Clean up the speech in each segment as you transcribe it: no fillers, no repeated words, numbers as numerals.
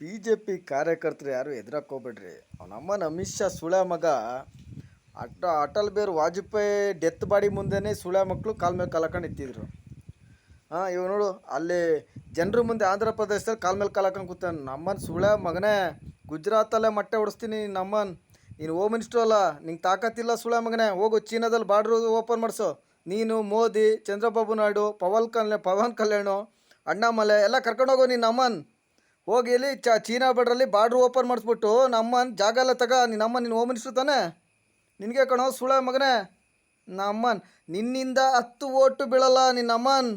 B J P ಕಾರ್ಯಕರ್ತರು ಯಾರು ಹೆದರಕ್ಕೆ ಹೋಗ್ಬೇಡ್ರಿ. ಅವನಮ್ಮನ ಅಮಿತ್ ಶಾ ಸುಳ್ಯ ಮಗ ಅಟಲ್ ಬಿಹಾರಿ ವಾಜಪೇಯಿ ಡೆತ್ ಬಾಡಿ ಮುಂದೆನೇ ಸುಳ್ಯ ಮಕ್ಕಳು ಕಾಲ ಮೇಲೆ ಕಾಲಕೊಂಡು ನಿಂತಿದ್ರು. ಇವ ನೋಡು ಅಲ್ಲಿ ಜನರ ಮುಂದೆ ಆಂಧ್ರ ಪ್ರದೇಶದಲ್ಲಿ ಕಾಲ ಮೇಲೆ ಕಾಲಕೊಂಡು ಕೂತಾನೆ. ನಮ್ಮನ್ ಸುಳ್ಯ ಮಗನೇ, ಗುಜರಾತಲ್ಲೇ ಮೊಟ್ಟೆ ಹೊಡಿಸ್ತೀನಿ ನಮ್ಮನ್. ನೀನು ಹೋಮ್ ಮಿನಿಸ್ಟ್ರು ಅಲ್ಲ, ನಿಂಗೆ ತಾಕತ್ತಿಲ್ಲ ಸುಳ್ಯ ಮಗನೇ. ಹೋಗು ಚೀನಾದಲ್ಲಿ ಬಾರ್ಡ್ರು ಓಪನ್ ಮಾಡಿಸೋ. ನೀನು ಮೋದಿ, ಚಂದ್ರಬಾಬು ನಾಯ್ಡು, ಪವನ್ ಕಲ್ಯಾಣ್, ಅಣ್ಣಾಮಲೈ ಎಲ್ಲ ಕರ್ಕೊಂಡೋಗೋ ನೀನು ನಮ್ಮನ್. ಹೋಗಿ ಇಲ್ಲಿ ಚೀನಾ ಬಾರ್ಡ್ರಲ್ಲಿ ಬಾರ್ಡ್ರ್ ಓಪನ್ ಮಾಡಿಸ್ಬಿಟ್ಟು ನಮ್ಮನ್ ಜಾಗ ಎಲ್ಲ ನಿನ್ನಮ್ಮ ನೀನು ಹೋಮ್ ಮಿನಿಸ್ಟ್ರು ತಾನೆ. ನಿನಗೆ ಕಣೋ ಸುಳ್ಯ ಮಗನೇ. ನಮ್ಮನ್ ನಿನ್ನಿಂದ 10 ಓಟು ಬೀಳಲ್ಲ. ನಿನ್ನಮ್ಮನ್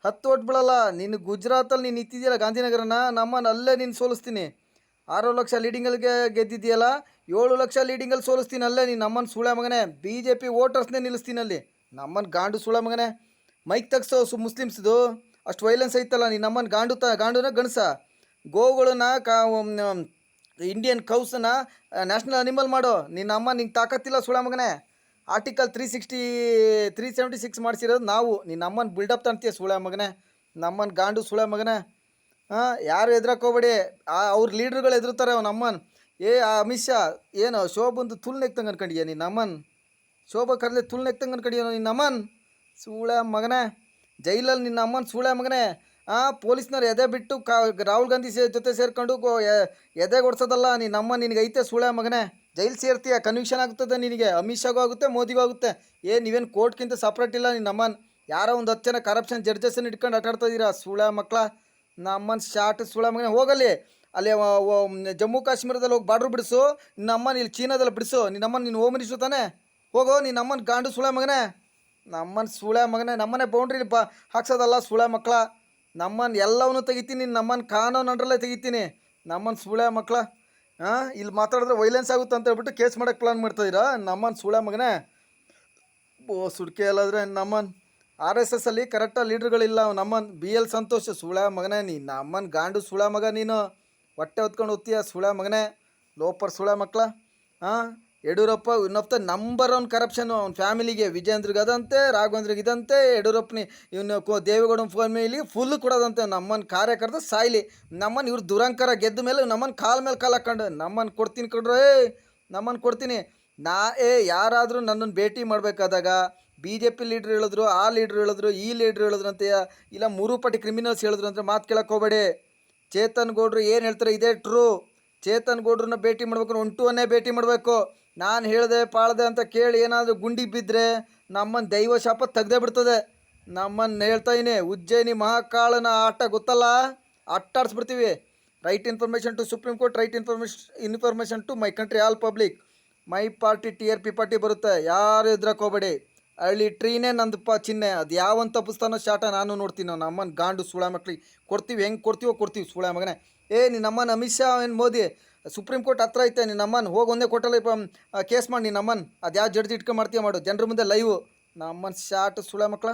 10 ಓಟ್ ಬೀಳಲ್ಲ. ನೀನು ಗುಜರಾತಲ್ಲಿ ನೀನು ನಿಂತಿದ್ದೀಯಲ್ಲ ಗಾಂಧಿನಗರನ, ನಮ್ಮನ್ ಅಲ್ಲೇ ನೀನು ಸೋಲಿಸ್ತೀನಿ. 6 ಲಕ್ಷ ಲೀಡಿಂಗಲ್ಲಿಗೆ ಗೆದ್ದಿದ್ದೀಯಲ್ಲ, 7 ಲಕ್ಷ ಲೀಡಿಂಗಲ್ಲಿ ಸೋಲಿಸ್ತೀನಿ ಅಲ್ಲೇ ನೀನು ನಮ್ಮನ್ ಸುಳ್ಯ ಮಗನೇ. BJP ವೋಟರ್ಸ್ನೇ ನಿಲ್ಲಿಸ್ತೀನಿ ಅಲ್ಲಿ. ನಮ್ಮನ್ ಗಾಂಡು ಸುಳ್ಯ ಮಗನೇ. ಮೈಕ್ ತೆಗ್ಸೋ ಮುಸ್ಲಿಮ್ಸ್ದು ಅಷ್ಟು ವೈಲೆನ್ಸ್ ಐತಲ್ಲ. ನೀನು ನಮ್ಮನ್ ಗಾಂಡುನ ಗಣಸ. ಗೋವುಗಳನ್ನ ಇಂಡಿಯನ್ ಕೌಸನ್ನ ನ್ಯಾಷನಲ್ ಅನಿಮಲ್ ಮಾಡೋ. ನಿನ್ನ ಅಮ್ಮ ನಿಂಗೆ ತಾಕತ್ತಿಲ್ಲ ಸುಳ್ಯ ಮಗನೇ. ಆರ್ಟಿಕಲ್ 376 ಮಾಡಿಸಿರೋದು ನಾವು. ನಿನ್ನ ಅಮ್ಮನ ಬಿಲ್ಡಪ್ ತಂತೀಯ ಸುಳ್ಯ ಮಗನೇ. ನಮ್ಮನ ಗಾಂಡು ಸುಳ್ಯ ಮಗನೇ. ಯಾರು ಹೆದ್ರಕ್ಕೋಗ್ಬೇಡಿ. ಅವ್ರ ಲೀಡ್ರುಗಳು ಹೆದರ್ತಾರೆ ಅವ್ನ ಅಮ್ಮನ್. ಅಮಿತ್ ಶಾ ಏನು ಶೋಭಂದು ತುಲ್ ನೆಕ್ತಂಗೆ ಅನ್ಕೊಂಡಿಯ ನಿನ್ನ ಅಮ್ಮನ್. ಶೋಭಾ ಕರ್ಲೆ ತುಲ್ ನೆಕ್ತಂಗೆ ಅನ್ಕೊಂಡಿಯೋ ನಿನ್ನ ಅಮ್ಮನ್ ಸುಳ್ಯ ಮಗನೇ. ಜೈಲಲ್ಲಿ ನಿನ್ನ ಅಮ್ಮನ ಸುಳ್ಯ ಮಗನೇ. ಪೊಲೀಸ್ನವ್ರು ಎದೆ ಬಿಟ್ಟು ರಾಹುಲ್ ಗಾಂಧಿ ಜೊತೆ ಸೇರ್ಕೊಂಡು ಎದೆ ಕೊಡ್ಸೋದಲ್ಲ. ನಿನ್ನಮ್ಮ ನಿನಗೆ ಐತೆ ಸುಳ್ಯ ಮಗನೇ. ಜೈಲು ಸೇರ್ತೀಯ, ಕನ್ವಿಕ್ಷನ್ ಆಗ್ತದೆ ನಿನಗೆ. ಅಮಿತ್ ಶಾಗೂ ಆಗುತ್ತೆ, ಮೋದಿಗೂ ಆಗುತ್ತೆ. ನೀವೇನು ಕೋರ್ಟ್ಗಿಂತ ಸಪ್ರೇಟ್ ಇಲ್ಲ. ನಿನ್ನಮ್ಮನ ಯಾರೋ ಒಂದು 10 ಜನ ಕರಪ್ಷನ್ ಜಡ್ಜಸ್ಸನ್ನು ಇಟ್ಕೊಂಡು ಆಟಾಡ್ತಾ ಇದ್ದೀರಾ ಸುಳ್ಯ ಮಕ್ಕಳ. ನಮ್ಮನ ಶಾರ್ಟ್ ಸುಳ್ಯ ಮಗನೇ. ಹೋಗಲ್ಲಿ ಅಲ್ಲಿ ಜಮ್ಮು ಕಾಶ್ಮೀರದಲ್ಲಿ ಹೋಗಿ ಬಾರ್ಡ್ರ್ ಬಿಡಿಸು. ನಿನ್ನಮ್ಮನ ಇಲ್ಲಿ ಚೀನಾದಲ್ಲಿ ಬಿಡಿಸು. ನಿನ್ನಮ್ಮನ ನೀನು ಹೋಮ್ ಮಿನಿಸ್ಟ್ರು ತಾನೆ. ಹೋಗೋ ನಿನ್ನಮ್ಮನ ಗಾಂಡು ಸುಳ್ಯ ಮಗನೇ. ನಮ್ಮನ ಸುಳ್ಯ ಮಗನೇ. ನಮ್ಮನೆ ಬೌಂಡ್ರಿ ಹಾಕ್ಸೋದಲ್ಲ ಸುಳ್ಯ ಮಕ್ಕಳ. ನಮ್ಮನ್ನು ಎಲ್ಲವನ್ನೂ ತೆಗಿತೀನಿ. ನಮ್ಮನ್ನು ಕಾನೂನು ಅಂಡ್ರಲ್ಲೇ ತೆಗಿತೀನಿ. ನಮ್ಮನ್ನು ಸುಳ್ಯ ಮಕ್ಕಳ. ಇಲ್ಲಿ ಮಾತಾಡಿದ್ರೆ ವೈಲೆನ್ಸ್ ಆಗುತ್ತೆ ಅಂತ ಹೇಳ್ಬಿಟ್ಟು ಕೇಸ್ ಮಾಡೋಕ್ಕೆ ಪ್ಲಾನ್ ಮಾಡ್ತಾಯಿದ್ದೀರಾ ನಮ್ಮನ್ನು ಸುಳ್ಯ ಮಗನೇ. ಸುಡ್ಕೆ ಅಲ್ಲಾದರೆ ನಮ್ಮನ್ನು RSS ಅಲ್ಲಿ ಕರೆಕ್ಟಾಗಿ ಲೀಡ್ರುಗಳಿಲ್ಲ. ನಮ್ಮನ್ನು BL ಸಂತೋಷ್ ಸುಳ್ಯ ಮಗನೇ. ನೀನು ನಮ್ಮನ್ನು ಗಾಂಡು ಸುಳ್ಯ ಮಗ. ನೀನು ಹೊಟ್ಟೆ ಹೊತ್ಕೊಂಡು ಹೋಗ್ತೀಯ ಸುಳ್ಯ ಮಗನೇ. ಲೋಪರ್ ಸುಳ್ಯ ಮಕ್ಕಳ. ಯಡಿಯೂರಪ್ಪ ಇನ್ನೊಪ್ಪ ನಂಬರ್ 1 ಕರಪ್ಷನ್ನು ಅವ್ನ ಫ್ಯಾಮಿಲಿಗೆ. ವಿಜೇಂದ್ರಿಗೆ ಅದಂತೆ, ರಾಘವೇಂದ್ರಿಗೆ ಇದಂತೆ, ಯಡಿಯೂರಪ್ಪನಿ ಇವನು ದೇವೇಗೌಡ ಫ್ಯಾಮಿಲಿಗೆ ಫುಲ್ ಕೊಡೋದಂತೆ. ನಮ್ಮನ್ನು ಕಾರ್ಯಕರ್ತ ಸಾಯ್ಲಿ. ನಮ್ಮನ್ನು ಇವ್ರು ದುರಂಕಾರ ಗೆದ್ದ ಮೇಲೆ ನಮ್ಮನ್ನು ಕಾಲ ಮೇಲೆ ಕಾಲು ಹಾಕೊಂಡು ನಮ್ಮನ್ನು ಕೊಡ್ತೀನಿ ಕೊಡ್ರೆ. ನಮ್ಮನ್ನು ಕೊಡ್ತೀನಿ. ಯಾರಾದರೂ ನನ್ನನ್ನು ಭೇಟಿ ಮಾಡಬೇಕಾದಾಗ BJP ಲೀಡ್ರ್ ಹೇಳಿದ್ರು, ಆ ಲೀಡ್ರ್ ಹೇಳಿದ್ರು, ಈ ಲೀಡ್ರ್ ಹೇಳಿದ್ರು ಅಂತ, ಇಲ್ಲ 3 ಪಟ್ಟಿ ಕ್ರಿಮಿನಲ್ಸ್ ಹೇಳಿದ್ರು ಅಂತ ಮಾತು ಕೇಳಕ್ಕೆ ಹೋಗಬೇಡಿ. ಚೇತನ್ ಗೌಡ್ರು ಏನು ಹೇಳ್ತಾರೆ ಇದೇ ಟ್ರೂ. ಚೇತನ್ ಗೌಡ್ರನ್ನ ಭೇಟಿ ಮಾಡ್ಬೇಕು, 1 to 1 ಭೇಟಿ ಮಾಡಬೇಕು. ನಾನು ಹೇಳಿದೆ ಪಾಳ್ದೆ ಅಂತ ಕೇಳಿ ಏನಾದರೂ ಗುಂಡಿ ಬಿದ್ದರೆ ನಮ್ಮನ್ನು ದೈವ ಶಾಪ ತೆಗ್ದೇ ಬಿಡ್ತದೆ. ನಮ್ಮನ್ನು ಹೇಳ್ತಾಯಿನಿ. ಉಜ್ಜಯಿನಿ ಮಹಾಕಾಳನ ಆಟ ಗೊತ್ತಲ್ಲ, ಆಟಾಡಿಸ್ಬಿಡ್ತೀವಿ. Right information to supreme court, right information to my country, all public. My party TRP party ಬರುತ್ತೆ. ಯಾರು ಎದ್ರಕ್ಕೆ ಹೋಗಬೇಡಿ. ಹಳ್ಳಿ ಟ್ರೀನೇ ನಂದಪ್ಪ ಚಿಹ್ನೆ. ಅದು ಯಾವಂತ ತಪ್ಪಿಸ್ತಾನೋ ಶಾಟ ನಾನು ನೋಡ್ತೀನಿ. ನಮ್ಮನ್ನು ಗಾಂಡು ಸುಳ್ಯ ಮಕ್ಳಿಗೆ ಕೊಡ್ತೀವಿ. ಹೆಂಗೆ ಕೊಡ್ತೀವಿ ಸುಳ್ಯ ಮಗನೇ. ನಿನ್ನಮ್ಮನ ಅಮಿತ್ ಶಾ ಏನು ಮೋದಿ ಸುಪ್ರೀಂ ಕೋರ್ಟ್ ಹತ್ರ ಐತೆ. ನಿನ್ನಮ್ಮನ ಹೋಗಿ ಒಂದೇ ಕೋರ್ಟಲ್ಲಿ ಕೇಸ್ ಮಾಡಿ. ನಿನ್ನಮ್ಮನ ಅದು ಯಾವ ಜಡ್ಜ್ ಇಟ್ಕೊಂಡು ಮಾಡ್ತೀಯ ಮಾಡು. ಜನರ ಮುಂದೆ ಲೈವು. ನಮ್ಮನ್ನು ಶಾಟ್ ಸುಳ್ಯ ಮಕ್ಕಳ.